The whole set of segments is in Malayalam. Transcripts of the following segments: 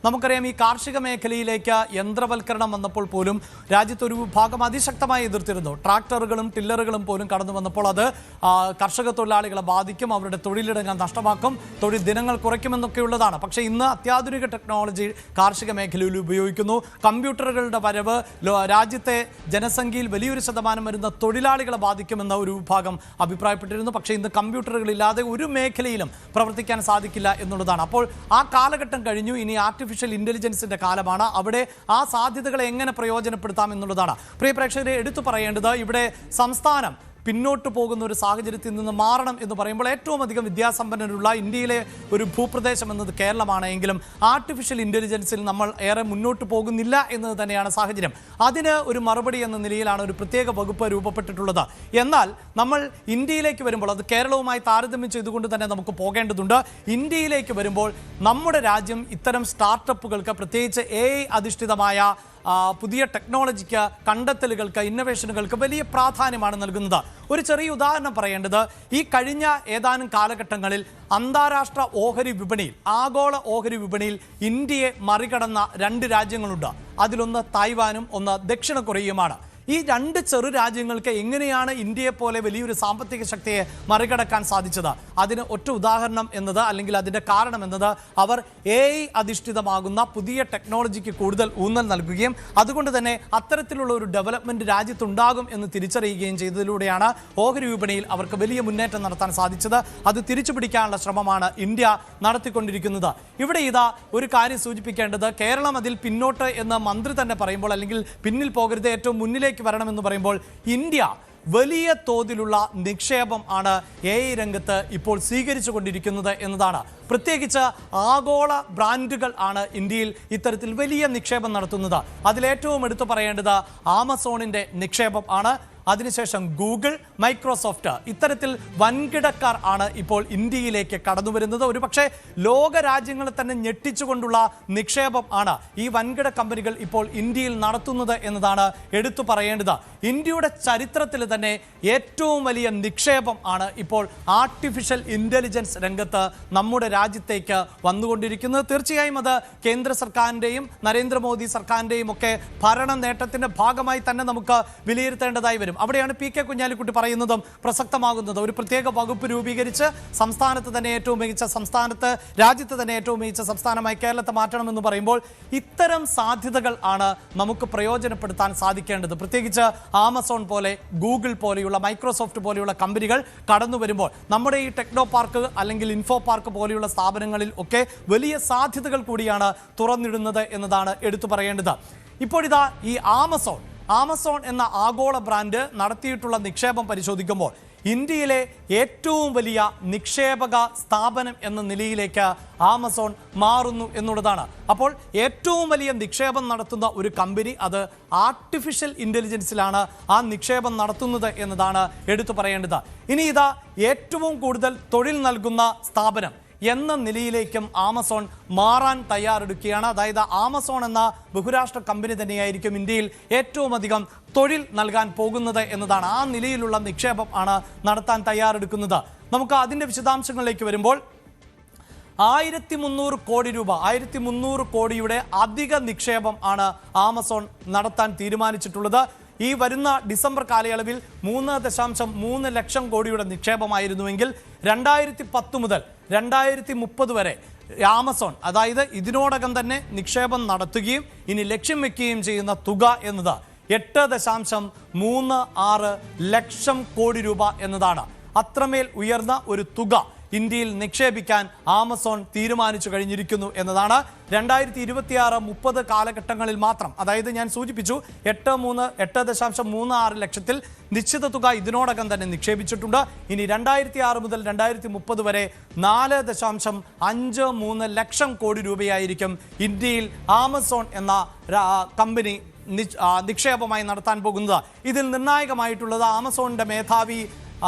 നമുക്കറിയാം ഈ കാർഷിക മേഖലയിലേക്ക് യന്ത്രവൽക്കരണം വന്നപ്പോൾ പോലും രാജ്യത്തൊരു വിഭാഗം അതിശക്തമായി എതിർത്തിരുന്നു. ട്രാക്ടറുകളും ടില്ലറുകളും പോലും കടന്നു വന്നപ്പോൾ അത് കർഷക തൊഴിലാളികളെ ബാധിക്കും, അവരുടെ തൊഴിലിടങ്ങൾ നഷ്ടമാക്കും, തൊഴിൽ ദിനങ്ങൾ കുറയ്ക്കുമെന്നൊക്കെയുള്ളതാണ്. പക്ഷേ ഇന്ന് അത്യാധുനിക ടെക്നോളജി കാർഷിക മേഖലയിൽ ഉപയോഗിക്കുന്നു. കമ്പ്യൂട്ടറുകളുടെ വരവ് രാജ്യത്തെ ജനസംഖ്യയിൽ വലിയൊരു ശതമാനം വരുന്ന തൊഴിലാളികളെ ബാധിക്കുമെന്ന ഒരു വിഭാഗം അഭിപ്രായപ്പെട്ടിരുന്നു. പക്ഷേ ഇന്ന് കമ്പ്യൂട്ടറുകളില്ലാതെ ഒരു മേഖലയിലും പ്രവർത്തിക്കാൻ സാധിക്കില്ല എന്നുള്ളതാണ്. അപ്പോൾ ആ കാലഘട്ടം കഴിഞ്ഞു. ഇനി ആർട്ടിഫിഷ്യൽ ഇന്റലിജൻസിന്റെ കാലമാണ്. അവിടെ ആ സാധ്യതകളെ എങ്ങനെ പ്രയോജനപ്പെടുത്താം എന്നുള്ളതാണ്. പ്രിയ പ്രേക്ഷകരെ, എടുത്തു പറയേണ്ടത് ഇവിടെ സംസ്ഥാനം പിന്നോട്ട് പോകുന്ന ഒരു സാഹചര്യത്തിൽ നിന്ന് മാറണം എന്ന് പറയുമ്പോൾ ഏറ്റവും അധികം വിദ്യാസമ്പന്നരുള്ള ഇന്ത്യയിലെ ഒരു ഭൂപ്രദേശം എന്നത് കേരളമാണ്. എങ്കിലും ആർട്ടിഫിഷ്യൽ ഇന്റലിജൻസിൽ നമ്മൾ ഏറെ മുന്നോട്ട് പോകുന്നില്ല എന്നത് തന്നെയാണ് സാഹചര്യം. അതിന് ഒരു മറുപടി എന്ന നിലയിലാണ് ഒരു പ്രത്യേക വകുപ്പ് രൂപപ്പെട്ടിട്ടുള്ളത്. എന്നാൽ നമ്മൾ ഇന്ത്യയിലേക്ക് വരുമ്പോൾ, അത് കേരളവുമായി താരതമ്യം ചെയ്തുകൊണ്ട് തന്നെ നമുക്ക് പോകേണ്ടതുണ്ട്. ഇന്ത്യയിലേക്ക് വരുമ്പോൾ നമ്മുടെ രാജ്യം ഇത്തരം സ്റ്റാർട്ടപ്പുകൾക്ക്, പ്രത്യേകിച്ച് AI അധിഷ്ഠിതമായ പുതിയ ടെക്നോളജിക്ക്, കണ്ടെത്തലുകൾക്ക്, ഇന്നൊവേഷനുകൾക്ക് വലിയ പ്രാധാന്യമാണ് നൽകുന്നത്. ഒരു ചെറിയ ഉദാഹരണം പറയേണ്ടത്, ഈ കഴിഞ്ഞ ഏതാനും കാലഘട്ടങ്ങളിൽ അന്താരാഷ്ട്ര ഓഹരി വിപണിയിൽ, ആഗോള ഓഹരി വിപണിയിൽ ഇന്ത്യയെ മറികടന്ന 2 രാജ്യങ്ങളുണ്ട്. അതിലൊന്ന് തായ്വാനും ഒന്ന് ദക്ഷിണ കൊറിയയുമാണ്. ഈ 2 ചെറു രാജ്യങ്ങൾക്ക് എങ്ങനെയാണ് ഇന്ത്യയെപ്പോലെ വലിയൊരു സാമ്പത്തിക ശക്തിയെ മറികടക്കാൻ സാധിച്ചത്? അതിന് ഒറ്റ ഉദാഹരണം എന്നത്, അല്ലെങ്കിൽ അതിൻ്റെ കാരണം എന്നത്, അവർ AI അധിഷ്ഠിതമാകുന്ന പുതിയ ടെക്നോളജിക്ക് കൂടുതൽ ഊന്നൽ നൽകുകയും അതുകൊണ്ട് തന്നെ അത്തരത്തിലുള്ള ഒരു ഡെവലപ്മെൻറ്റ് രാജ്യത്തുണ്ടാകും എന്ന് തിരിച്ചറിയുകയും ചെയ്തതിലൂടെയാണ് ഓഹരി വിപണിയിൽ അവർക്ക് വലിയ മുന്നേറ്റം നടത്താൻ സാധിച്ചത്. അത് തിരിച്ചു പിടിക്കാനുള്ള ശ്രമമാണ് ഇന്ത്യ നടത്തിക്കൊണ്ടിരിക്കുന്നത്. ഇവിടെ ഇതാ ഒരു കാര്യം സൂചിപ്പിക്കേണ്ടത്, കേരളം അതിൽ പിന്നോട്ട് എന്ന് മന്ത്രി തന്നെ പറയുമ്പോൾ, അല്ലെങ്കിൽ പിന്നിൽ പോകരുത്, ഏറ്റവും മുന്നിലേക്ക് വരണമെന്ന് പറയുമ്പോൾ, ഇന്ത്യ വലിയ തോതിലുള്ള നിക്ഷേപം ആണ് AI രംഗത്ത് ഇപ്പോൾ സ്വീകരിച്ചു കൊണ്ടിരിക്കുന്നത് എന്നതാണ്. പ്രത്യേകിച്ച് ആഗോള ബ്രാൻഡുകൾ ആണ് ഇന്ത്യയിൽ ഇത്തരത്തിൽ വലിയ നിക്ഷേപം നടത്തുന്നത്. അതിലേറ്റവും എടുത്തു പറയേണ്ടത് ആമസോണിൻ്റെ നിക്ഷേപം ആണ്. അതിനുശേഷം ഗൂഗിൾ, മൈക്രോസോഫ്റ്റ്, ഇത്തരത്തിൽ വൻകിടക്കാർ ആണ് ഇപ്പോൾ ഇന്ത്യയിലേക്ക് കടന്നു വരുന്നത്. ഒരു പക്ഷേ ലോക രാജ്യങ്ങളെ തന്നെ ഞെട്ടിച്ചുകൊണ്ടുള്ള നിക്ഷേപം ആണ് ഈ വൻകിട കമ്പനികൾ ഇപ്പോൾ ഇന്ത്യയിൽ നടത്തുന്നത് എന്നതാണ് എടുത്തു പറയേണ്ടത്. ഇന്ത്യയുടെ ചരിത്രത്തിൽ തന്നെ ഏറ്റവും വലിയ നിക്ഷേപം ആണ് ഇപ്പോൾ ആർട്ടിഫിഷ്യൽ ഇന്റലിജൻസ് രംഗത്ത് നമ്മുടെ രാജ്യത്തേക്ക് വന്നുകൊണ്ടിരിക്കുന്നത്. തീർച്ചയായും അത് കേന്ദ്ര സർക്കാരിൻ്റെയും നരേന്ദ്രമോദി സർക്കാരിൻ്റെയും ഒക്കെ ഭരണ നേട്ടത്തിൻ്റെ ഭാഗമായി തന്നെ നമുക്ക് വിലയിരുത്തേണ്ടതായി വരും. അവിടെയാണ് PK കുഞ്ഞാലിക്കുട്ടി പറയുന്നതും പ്രസക്തമാകുന്നത്. ഒരു പ്രത്യേക വകുപ്പ് രൂപീകരിച്ച് സംസ്ഥാനത്ത് തന്നെ ഏറ്റവും മികച്ച രാജ്യത്ത് തന്നെ ഏറ്റവും മികച്ച സംസ്ഥാനമായി കേരളത്തെ മാറ്റണമെന്ന് പറയുമ്പോൾ ഇത്തരം സാധ്യതകൾ ആണ് നമുക്ക് പ്രയോജനപ്പെടുത്താൻ സാധിക്കേണ്ടത്. പ്രത്യേകിച്ച് ആമസോൺ പോലെ, ഗൂഗിൾ പോലെയുള്ള, മൈക്രോസോഫ്റ്റ് പോലെയുള്ള കമ്പനികൾ കടന്നു വരുമ്പോൾ നമ്മുടെ ഈ ടെക്നോ പാർക്ക് അല്ലെങ്കിൽ ഇൻഫോ പാർക്ക് പോലെയുള്ള സ്ഥാപനങ്ങളിൽ ഒക്കെ വലിയ സാധ്യതകൾ കൂടിയാണ് തുറന്നിടുന്നത് എന്നതാണ് എടുത്തു പറയേണ്ടത്. ഇപ്പോഴിതാ ഈ ആമസോൺ എന്ന ആഗോള ബ്രാൻഡ് നടത്തിയിട്ടുള്ള നിക്ഷേപം പരിശോധിക്കുമ്പോൾ ഇന്ത്യയിലെ ഏറ്റവും വലിയ നിക്ഷേപക സ്ഥാപനം എന്ന നിലയിലേക്ക് ആമസോൺ മാറുന്നു എന്നുള്ളതാണ്. അപ്പോൾ ഏറ്റവും വലിയ നിക്ഷേപം നടത്തുന്ന ഒരു കമ്പനി, അത് ആർട്ടിഫിഷ്യൽ ഇന്റലിജൻസിലാണ് ആ നിക്ഷേപം നടത്തുന്നത് എന്നതാണ് എടുത്തു പറയേണ്ടത്. ഇനി ഇതാ ഏറ്റവും കൂടുതൽ തൊഴിൽ നൽകുന്ന സ്ഥാപനം എന്ന നിലയിലേക്കും ആമസോൺ മാറാൻ തയ്യാറെടുക്കുകയാണ്. അതായത് ആമസോൺ എന്ന ബഹുരാഷ്ട്ര കമ്പനി തന്നെയായിരിക്കും ഇന്ത്യയിൽ ഏറ്റവും അധികം തൊഴിൽ നൽകാൻ പോകുന്നത് എന്നതാണ്. ആ നിലയിലുള്ള നിക്ഷേപം ആണ് നടത്താൻ തയ്യാറെടുക്കുന്നത്. നമുക്ക് അതിൻ്റെ വിശദാംശങ്ങളിലേക്ക് വരുമ്പോൾ 1300 കോടി രൂപ, 1300 കോടിയുടെ അധിക നിക്ഷേപം ആണ് ആമസോൺ നടത്താൻ തീരുമാനിച്ചിട്ടുള്ളത്. ഈ വരുന്ന ഡിസംബർ കാലയളവിൽ 3.3 ലക്ഷം കോടിയുടെ നിക്ഷേപമായിരുന്നുവെങ്കിൽ 2010 മുതൽ 2030 വരെ ആമസോൺ, അതായത് ഇതിനോടകം തന്നെ നിക്ഷേപം നടത്തുകയും ഇനി ലക്ഷ്യം വെക്കുകയും ചെയ്യുന്ന തുക എന്നത് 8.36 ലക്ഷം കോടി രൂപ എന്നതാണ്. അത്രമേൽ ഉയർന്ന ഒരു തുക ഇന്ത്യയിൽ നിക്ഷേപിക്കാൻ ആമസോൺ തീരുമാനിച്ചു കഴിഞ്ഞിരിക്കുന്നു എന്നതാണ്. 2026-30 കാലഘട്ടങ്ങളിൽ മാത്രം, അതായത് ഞാൻ സൂചിപ്പിച്ചു 8.36 ലക്ഷത്തിൽ നിശ്ചിത തുക ഇതിനോടകം തന്നെ നിക്ഷേപിച്ചിട്ടുണ്ട്. ഇനി 2006 മുതൽ 2030 വരെ 4.53 ലക്ഷം കോടി രൂപയായിരിക്കും ഇന്ത്യയിൽ ആമസോൺ എന്ന കമ്പനി നിക്ഷേപമായി നടത്താൻ പോകുന്നത്. ഇതിൽ നിർണായകമായിട്ടുള്ളത് ആമസോണിൻ്റെ മേധാവി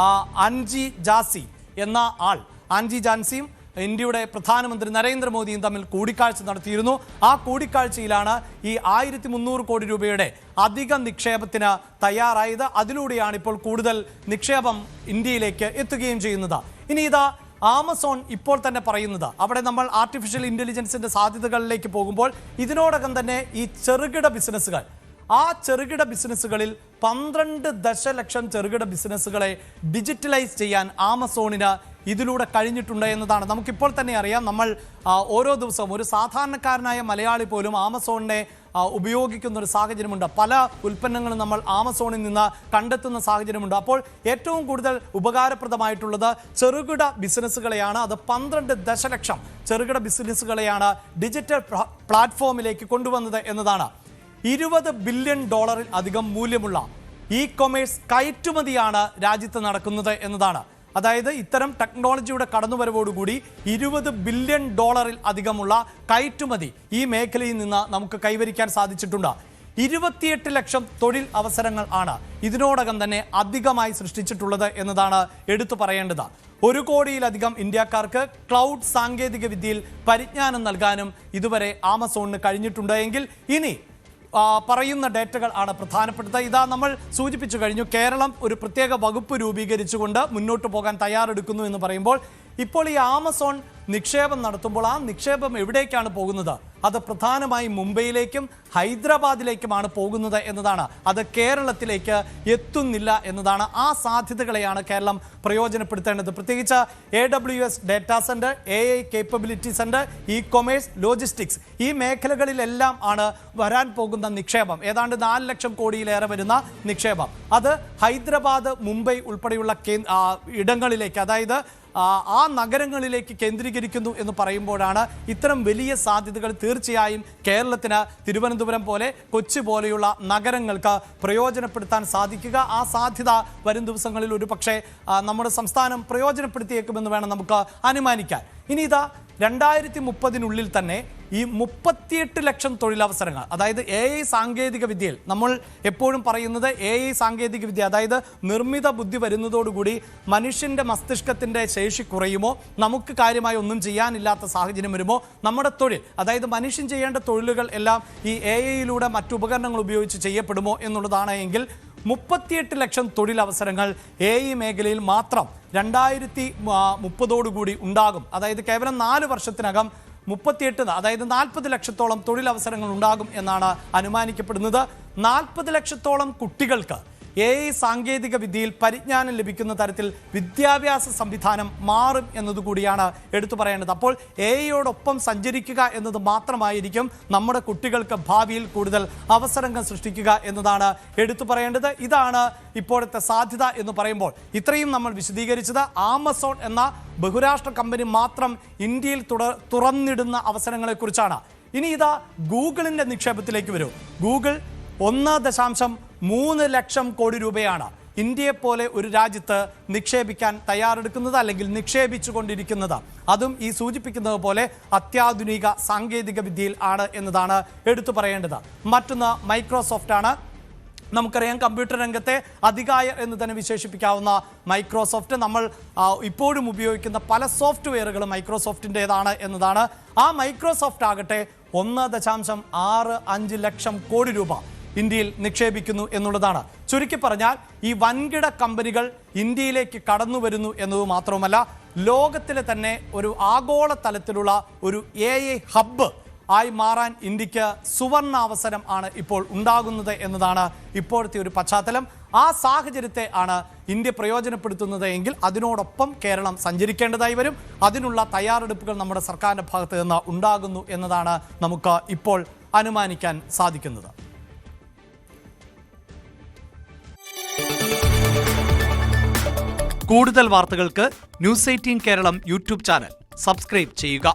അൻജി ജാസി എന്ന ആൾ. ആൻജി ജാൻസിയും ഇന്ത്യയുടെ പ്രധാനമന്ത്രി നരേന്ദ്രമോദിയും തമ്മിൽ കൂടിക്കാഴ്ച നടത്തിയിരുന്നു. ആ കൂടിക്കാഴ്ചയിലാണ് ഈ 1300 കോടി രൂപയുടെ അധിക നിക്ഷേപത്തിന് തയ്യാറായത്. അതിലൂടെയാണ് ഇപ്പോൾ കൂടുതൽ നിക്ഷേപം ഇന്ത്യയിലേക്ക് എത്തുകയും ചെയ്യുന്നത്. ഇനി ഇതാ ആമസോൺ ഇപ്പോൾ തന്നെ പറയുന്നത്, അവിടെ നമ്മൾ ആർട്ടിഫിഷ്യൽ ഇൻ്റലിജൻസിൻ്റെ സാധ്യതകളിലേക്ക് പോകുമ്പോൾ ഇതിനോടകം തന്നെ ഈ ചെറുകിട ബിസിനസ്സുകൾ, ആ ചെറുകിട ബിസിനസ്സുകളിൽ 12 ദശലക്ഷം ചെറുകിട ബിസിനസ്സുകളെ ഡിജിറ്റലൈസ് ചെയ്യാൻ ആമസോണിന് ഇതിലൂടെ കഴിഞ്ഞിട്ടുണ്ട് എന്നതാണ്. നമുക്കിപ്പോൾ തന്നെ അറിയാം, നമ്മൾ ഓരോ ദിവസവും ഒരു സാധാരണക്കാരനായ മലയാളി പോലും ആമസോണിനെ ഉപയോഗിക്കുന്ന ഒരു സാഹചര്യമുണ്ട്. പല ഉൽപ്പന്നങ്ങളും നമ്മൾ ആമസോണിൽ നിന്ന് കണ്ടെത്തുന്ന സാഹചര്യമുണ്ട്. അപ്പോൾ ഏറ്റവും കൂടുതൽ ഉപകാരപ്രദമായിട്ടുള്ളത് ചെറുകിട ബിസിനസ്സുകളെയാണ്. അത് 12 ദശലക്ഷം ചെറുകിട ബിസിനസ്സുകളെയാണ് ഡിജിറ്റൽ പ്ലാറ്റ്ഫോമിലേക്ക് കൊണ്ടുവന്നത് എന്നതാണ്. $20 ബില്യൺ അധികം മൂല്യമുള്ള ഇ കൊമേഴ്സ് കയറ്റുമതിയാണ് രാജ്യത്ത് നടക്കുന്നത് എന്നതാണ്. അതായത് ഇത്തരം ടെക്നോളജിയുടെ കടന്നുവരവോടുകൂടി $20 ബില്യൺ അധികമുള്ള കയറ്റുമതി ഈ മേഖലയിൽ നിന്ന് നമുക്ക് കൈവരിക്കാൻ സാധിച്ചിട്ടുണ്ട്. 28 ലക്ഷം തൊഴിൽ അവസരങ്ങൾ ആണ് ഇതിനോടകം തന്നെ അധികമായി സൃഷ്ടിച്ചിട്ടുള്ളത് എന്നതാണ് എടുത്തു പറയേണ്ടത്. 1 കോടിയിലധികം ഇന്ത്യക്കാർക്ക് ക്ലൗഡ് സാങ്കേതിക വിദ്യയിൽ പരിജ്ഞാനം നൽകാനും ഇതുവരെ ആമസോണിന് കഴിഞ്ഞിട്ടുണ്ട്. എങ്കിൽ ഇനി പറയുന്ന ഡേറ്റകൾ ആണ് പ്രധാനപ്പെട്ടത്. ഇതാ നമ്മൾ സൂചിപ്പിച്ചു കഴിഞ്ഞു, കേരളം ഒരു പ്രത്യേക വകുപ്പ് രൂപീകരിച്ചുകൊണ്ട് മുന്നോട്ട് പോകാൻ തയ്യാറെടുക്കുന്നു എന്ന് പറയുമ്പോൾ, ഇപ്പോൾ ഈ ആമസോൺ നിക്ഷേപം നടത്തുമ്പോൾ ആ നിക്ഷേപം എവിടേക്കാണ് പോകുന്നത്? അത് പ്രധാനമായും മുംബൈയിലേക്കും ഹൈദരാബാദിലേക്കുമാണ് പോകുന്നത് എന്നതാണ്. അത് കേരളത്തിലേക്ക് എത്തുന്നില്ല എന്നതാണ്. ആ സാധ്യതകളെയാണ് കേരളം പ്രയോജനപ്പെടുത്തേണ്ടത്. പ്രത്യേകിച്ച് AWS data centre, AI capability centre, E commerce, logistics, ഈ മേഖലകളിലെല്ലാം ആണ് വരാൻ പോകുന്ന നിക്ഷേപം. ഏതാണ്ട് 4 ലക്ഷം കോടിയിലേറെ വരുന്ന നിക്ഷേപം. അത് ഹൈദരാബാദ്, മുംബൈ ഉൾപ്പെടെയുള്ള ഇടങ്ങളിലേക്ക്, അതായത് ആ നഗരങ്ങളിലേക്ക് കേന്ദ്രീകരിക്കുന്നു എന്ന് പറയുമ്പോഴാണ് ഇത്തരം വലിയ സാധ്യതകൾ തീർച്ചയായും കേരളത്തിന് തിരുവനന്തപുരം പോലെ, കൊച്ചി പോലെയുള്ള നഗരങ്ങൾക്ക് പ്രയോജനപ്പെടുത്താൻ സാധിക്കുക. ആ സാധ്യത വരും ദിവസങ്ങളിൽ ഒരു പക്ഷേ നമ്മുടെ സംസ്ഥാനം പ്രയോജനപ്പെടുത്തിയേക്കുമെന്ന് വേണം നമുക്ക് അനുമാനിക്കാൻ. ഇനി ഇതാ 2030 തന്നെ ഈ 38 ലക്ഷം തൊഴിലവസരങ്ങൾ, അതായത് AI സാങ്കേതിക വിദ്യയിൽ, നമ്മൾ എപ്പോഴും പറയുന്നത് AI സാങ്കേതിക വിദ്യ, അതായത് നിർമ്മിത ബുദ്ധി വരുന്നതോടുകൂടി മനുഷ്യൻ്റെ മസ്തിഷ്കത്തിൻ്റെ ശേഷി കുറയുമോ, നമുക്ക് കാര്യമായി ഒന്നും ചെയ്യാനില്ലാത്ത സാഹചര്യം വരുമോ, നമ്മുടെ തൊഴിൽ, അതായത് മനുഷ്യൻ ചെയ്യേണ്ട തൊഴിലുകൾ എല്ലാം ഈ AIയിലൂടെ മറ്റു ഉപകരണങ്ങൾ ഉപയോഗിച്ച് ചെയ്യപ്പെടുമോ എന്നുള്ളതാണ്. എങ്കിൽ 38 ലക്ഷം തൊഴിലവസരങ്ങൾ AI മേഖലയിൽ മാത്രം 2030 ഉണ്ടാകും. അതായത് കേവലം 4 വർഷത്തിനകം 38, അതായത് 40 ലക്ഷത്തോളം തൊഴിലവസരങ്ങൾ ഉണ്ടാകും എന്നാണ് അനുമാനിക്കപ്പെടുന്നത്. 40 ലക്ഷത്തോളം കുട്ടികൾക്ക് AI സാങ്കേതിക വിദ്യയിൽ പരിജ്ഞാനം ലഭിക്കുന്ന തരത്തിൽ വിദ്യാഭ്യാസ സംവിധാനം മാറും എന്നതുകൂടിയാണ് എടുത്തു പറയേണ്ടത്. അപ്പോൾ AIയോടൊപ്പം സഞ്ചരിക്കുക എന്നത് മാത്രമായിരിക്കും നമ്മുടെ കുട്ടികൾക്ക് ഭാവിയിൽ കൂടുതൽ അവസരങ്ങൾ സൃഷ്ടിക്കുക എന്നതാണ് എടുത്തു പറയേണ്ടത്. ഇതാണ് ഇപ്പോഴത്തെ സാധ്യത എന്ന് പറയുമ്പോൾ ഇത്രയും നമ്മൾ വിശദീകരിച്ചത് ആമസോൺ എന്ന ബഹുരാഷ്ട്ര കമ്പനി മാത്രം ഇന്ത്യയിൽ തുറന്നിടുന്ന അവസരങ്ങളെക്കുറിച്ചാണ്. ഇനി ഇതാ ഗൂഗിളിൻ്റെ നിക്ഷേപത്തിലേക്ക് വരും. ഗൂഗിൾ 1.3 ലക്ഷം കോടി രൂപയാണ് ഇന്ത്യയെപ്പോലെ ഒരു രാജ്യത്ത് നിക്ഷേപിക്കാൻ തയ്യാറെടുക്കുന്നത്, അല്ലെങ്കിൽ നിക്ഷേപിച്ചു കൊണ്ടിരിക്കുന്നത്. അതും ഈ സൂചിപ്പിക്കുന്നത് പോലെ അത്യാധുനിക സാങ്കേതിക വിദ്യയിൽ ആണ് എന്നതാണ് എടുത്തു പറയേണ്ടത്. മറ്റൊന്ന് മൈക്രോസോഫ്റ്റ് ആണ്. നമുക്കറിയാം, കമ്പ്യൂട്ടർ രംഗത്തെ അതികായർ എന്ന് തന്നെ വിശേഷിപ്പിക്കാവുന്ന മൈക്രോസോഫ്റ്റ്, നമ്മൾ ഇപ്പോഴും ഉപയോഗിക്കുന്ന പല സോഫ്റ്റ്വെയറുകളും മൈക്രോസോഫ്റ്റിൻ്റെതാണ് എന്നതാണ്. ആ മൈക്രോസോഫ്റ്റ് ആകട്ടെ 1.65 ലക്ഷം കോടി രൂപ ഇന്ത്യയിൽ നിക്ഷേപിക്കുന്നു എന്നുള്ളതാണ്. ചുരുക്കി പറഞ്ഞാൽ ഈ വൻകിട കമ്പനികൾ ഇന്ത്യയിലേക്ക് കടന്നു വരുന്നു എന്നത് മാത്രവുമല്ല, ലോകത്തിലെ തന്നെ ഒരു ആഗോള തലത്തിലുള്ള ഒരു AI ഹബ്ബ് ആയി മാറാൻ ഇന്ത്യക്ക് സുവർണ അവസരം ആണ് ഇപ്പോൾ ഉണ്ടാകുന്നത് എന്നതാണ് ഇപ്പോഴത്തെ ഒരു പശ്ചാത്തലം. ആ സാഹചര്യത്തെ ആണ് ഇന്ത്യ പ്രയോജനപ്പെടുത്തുന്നത് എങ്കിൽ അതിനോടൊപ്പം കേരളം സഞ്ചരിക്കേണ്ടതായി വരും. അതിനുള്ള തയ്യാറെടുപ്പുകൾ നമ്മുടെ സർക്കാരിൻ്റെ ഭാഗത്ത് നിന്ന് ഉണ്ടാകുന്നു എന്നതാണ് നമുക്ക് ഇപ്പോൾ അനുമാനിക്കാൻ സാധിക്കുന്നത്. കൂടുതൽ വാർത്തകൾക്ക് News 18 Kerala YouTube channel subscribe ചെയ്യുക.